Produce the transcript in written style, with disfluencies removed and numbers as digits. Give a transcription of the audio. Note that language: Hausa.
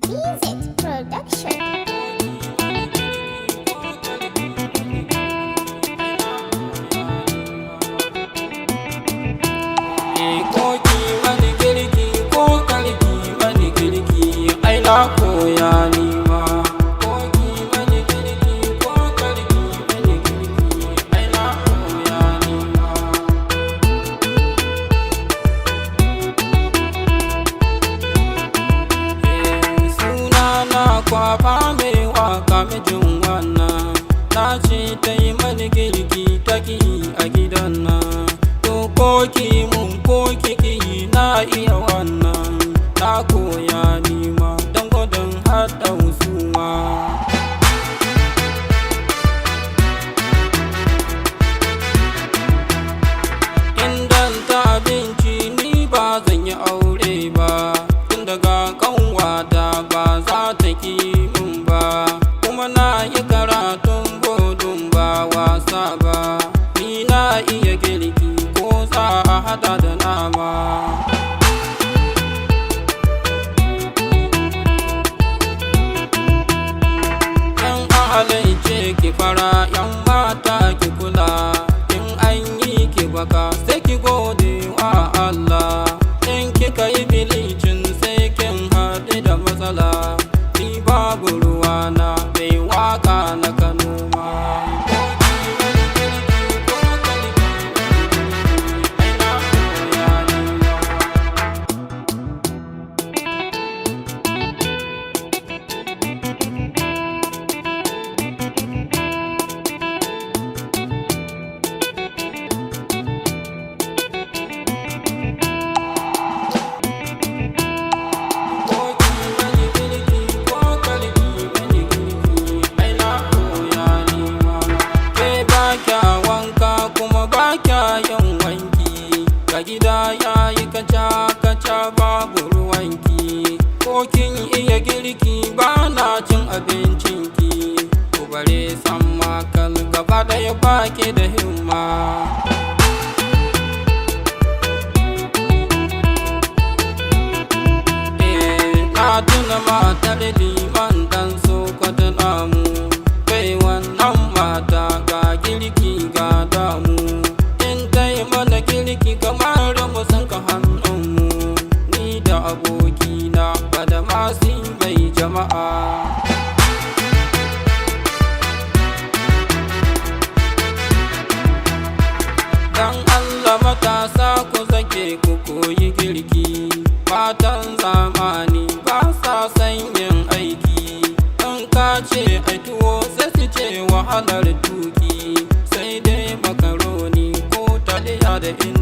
Music production. Na koya nima koki mani girki ko karki mani girki ai na koya nima suna na kwaba mai waka mijin wannan na ce ta yi mani girki taki a gidan nan to koki mun koki ki na iya wannan na koya nima haɗa husuma indan ta abinci ni ba zan yi aure ba tun daga kanwata ba za ta ki min ba kuma na yi karatun bodin ba wasa ba ni na iya girki ko za a haɗa da nama halaice ki fara yan mata ki kula in an yi ki baka sai ki gode wa Allah in kika yi bilicin sai kin haɗu da matsala ni babu ruwana mai waka na Kano ma gida ya yi kaca-kaca babu ruwanki ko kin iya girki ba na cin abincinki ku bare san makal gaba ɗaya baki da himma na tuna matar liman dan Sokoto namu kai wannan mata ga girki ga damu mana girki kamar musan ka hannunmu ni da abokina ba da masu mai jama'a dan Allah matasa ku zake ku koyi girki matan zamani ba sa son yin aiki in ka ce ai tuwo sai su ce wahalar tuki sai dai makaroni da in